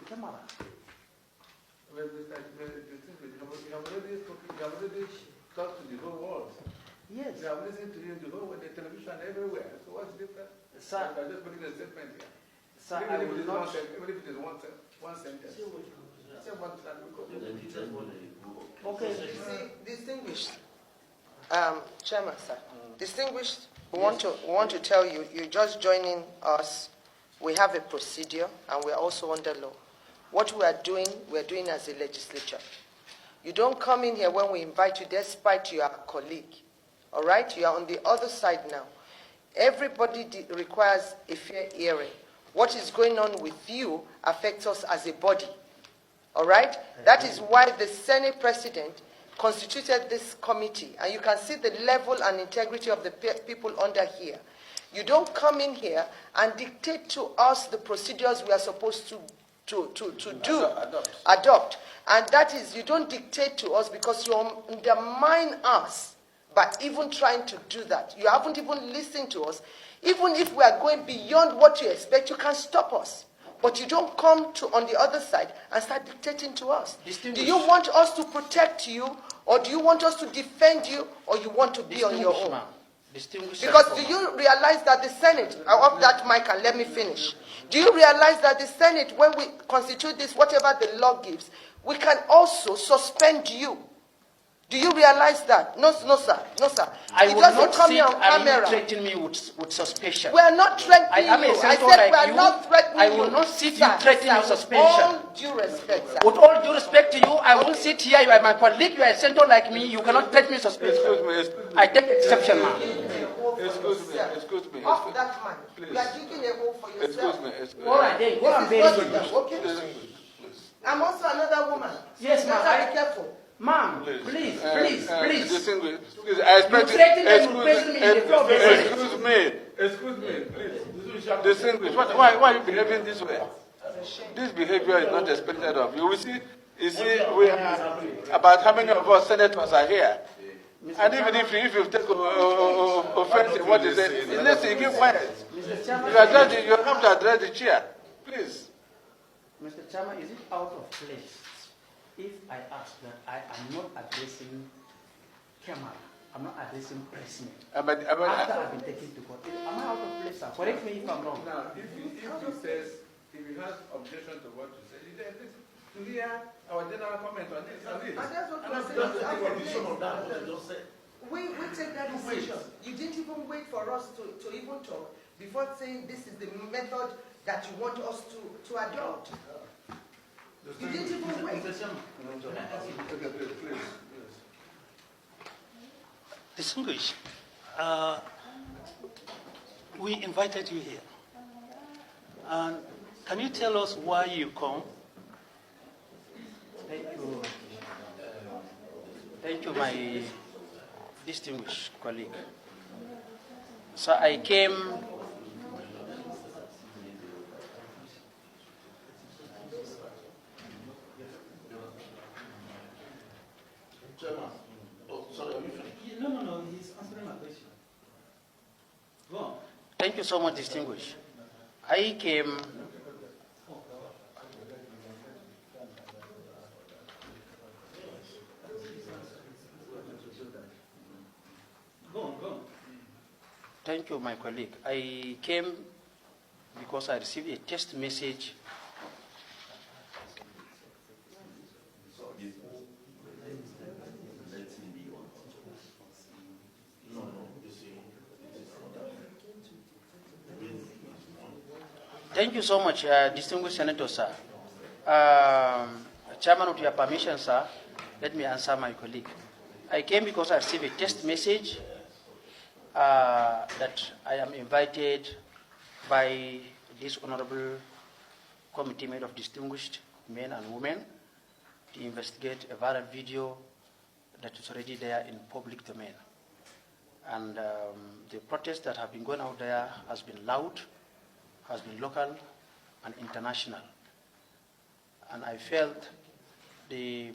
camera. Well, you have already talked to the whole world. Yes. They have listened to you in the whole world, the television everywhere. So what's the difference? Sir, I'm just putting a statement here. sir, I will not. Even if it is one sentence. Say one sentence. Okay. See, distinguished Chairman, sir. Distinguished, we want to tell you, you're just joining us. We have a procedure, and we're also under law. What we're doing as a legislature. You don't come in here when we invite you despite you are a colleague. All right? You are on the other side now. Everybody requires a fair hearing. What is going on with you affects us as a body. All right? That is why the Senate President constituted this committee. And you can see the level and integrity of the people under here. You don't come in here and dictate to us the procedures we are supposed to adopt. And that is, you don't dictate to us because you undermine us by even trying to do that. You haven't even listened to us. Even if we are going beyond what you expect, you can stop us. But you don't come to on the other side and start dictating to us. Do you want us to protect you, or do you want us to defend you, or you want to be on your own? Because do you realize that the Senate, I hope that mic and let me finish. Do you realize that the Senate, when we constitute this, whatever the law gives, we can also suspend you? Do you realize that? No, sir. No, sir. I will not sit and you threaten me with suspicion. We are not threatening you. I said like we are not threatening you. I will not sit you threatening you suspicion. With all due respect, sir. With all due respect to you, I won't sit here. You are my colleague. You are a senator like me. You cannot threaten me suspicion. Excuse me. I take exception, ma'am. Excuse me. Off that man. Please. You are digging a hole for yourself. Excuse me. All right, then go and bury him. Okay. I'm also another woman. Yes, so ma'am. be careful. Ma'am, please. Distinguished. Please, I expect Excuse me, please. Distinguished. Why are you behaving this way? This behavior is not expected of you. You see, about how many of us senators are here. And even if you take offense in what is said, listen, keep quiet. You have to address the chair. Please. Mr. Chairman, is it out of place if I ask that I am not addressing camera, I'm not addressing pressmen? After I've been taken to court, am I out of place, sir? Correct me if I'm wrong. Now, if he has objection to what you say, to hear our general comment on this. And that's what we're saying. We take that decision. You didn't even wait for us to even talk before saying this is the method that you want us to adopt. You didn't even wait. Distinguished, we invited you here. And can you tell us why you come? Thank you, my distinguished colleague. So I came No, he's answering my question. Go on. Thank you so much, distinguished. I came Go on. Thank you, my colleague. I came because I received a text message Thank you so much, distinguished Senator, sir. Chairman, with your permission, sir, let me answer my colleague. I came because I received a text message that I am invited by this honorable committee made of distinguished men and women to investigate a viral video that is already there in public domain. And the protests that have been going out there has been loud, has been local and international. And I felt the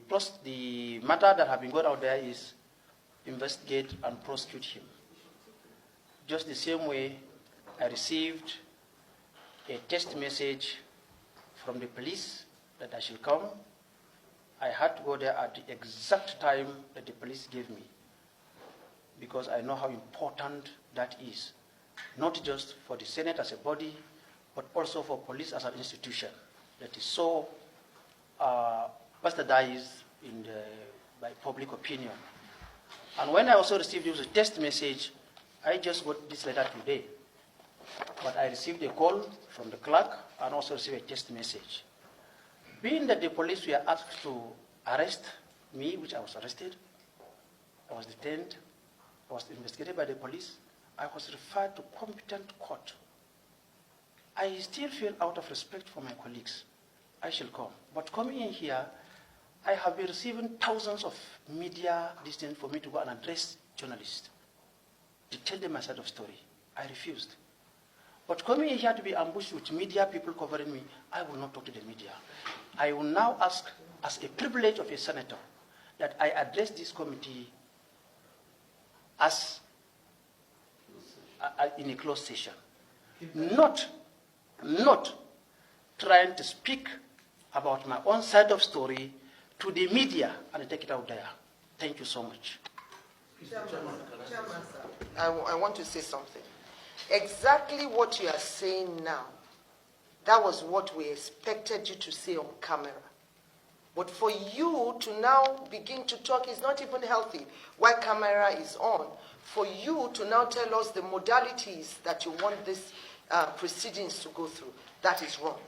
matter that have been going out there is investigate and prosecute him. Just the same way I received a text message from the police that I should come. I had to go there at the exact time that the police gave me, because I know how important that is, not just for the Senate as a body, but also for police as an institution that is so bastardized by public opinion. And when I also received this text message, I just got this letter today, but I received a call from the clerk and also received a text message. Being that the police were asked to arrest me, which I was arrested, I was detained, I was investigated by the police, I was referred to competent court. I still feel, out of respect for my colleagues, I shall come. But coming in here, I have been receiving thousands of media distance for me to go and address journalists, to tell them my side of story. I refused. But coming in here to be ambushed with media people covering me, I will not talk to the media. I will now ask, as a privilege of a senator, that I address this committee as in a closed session. Not trying to speak about my own side of story to the media and take it out there. Thank you so much. Chairman, sir, I want to say something. Exactly what you are saying now, that was what we expected you to say on camera. But for you to now begin to talk is not even healthy while camera is on. For you to now tell us the modalities that you want this proceedings to go through, that is wrong.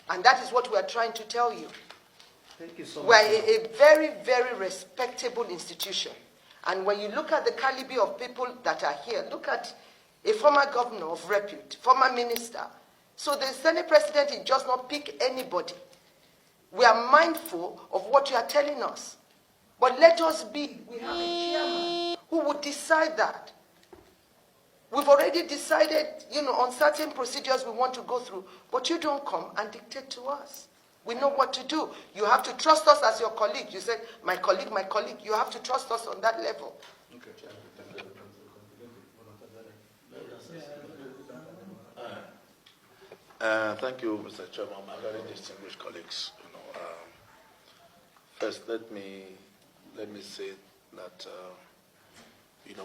And that is what we are trying to tell you. Thank you so much. We are a very, very respectable institution. And when you look at the caliber of people that are here, look at a former governor of repute, former minister. So the Senate president is just not pick anybody. We are mindful of what you are telling us. But let us be. We have a chairman who would decide that. We've already decided, on certain procedures we want to go through, but you don't come and dictate to us. We know what to do. You have to trust us as your colleague. You said, my colleague. You have to trust us on that level. Okay. Thank you, Mr. Chairman, my very distinguished colleagues. First, let me say that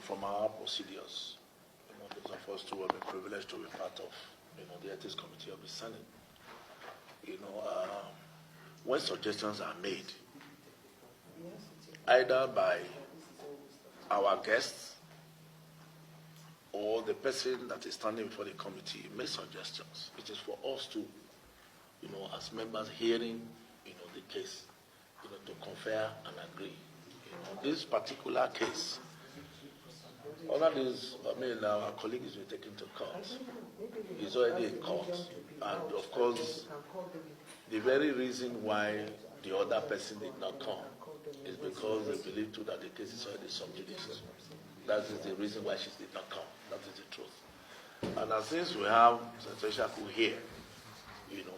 from our procedures, those of us who have been privileged to be part of the Ethics Committee of the Senate, when suggestions are made, either by our guests or the person that is standing before the committee make suggestions, it is for us to, as members hearing, the case, to confer and agree. This particular case, all that is, our colleague is being taken to court. He's already in court. And of course, the very reason why the other person did not come is because they believe too that the case is already sub judice. That is the reason why she did not come. That is the truth. And since we have Senator Shaku here,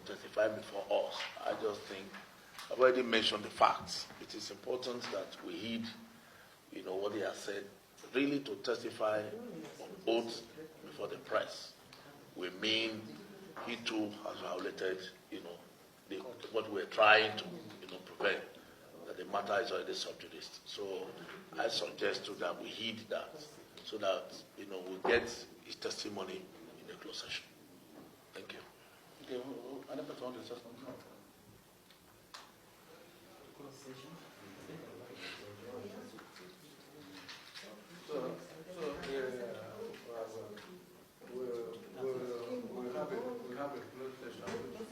testifying before us, I just think I've already mentioned the facts. It is important that we heed, what he has said, really to testify on oath before the press. We mean he too has violated, what we're trying to, prevent, that the matter is already sub judice. So I suggest to that we heed that, so that, we get his testimony in a closed session. Thank you. Okay, another person wants to say something? We'll have a closed session.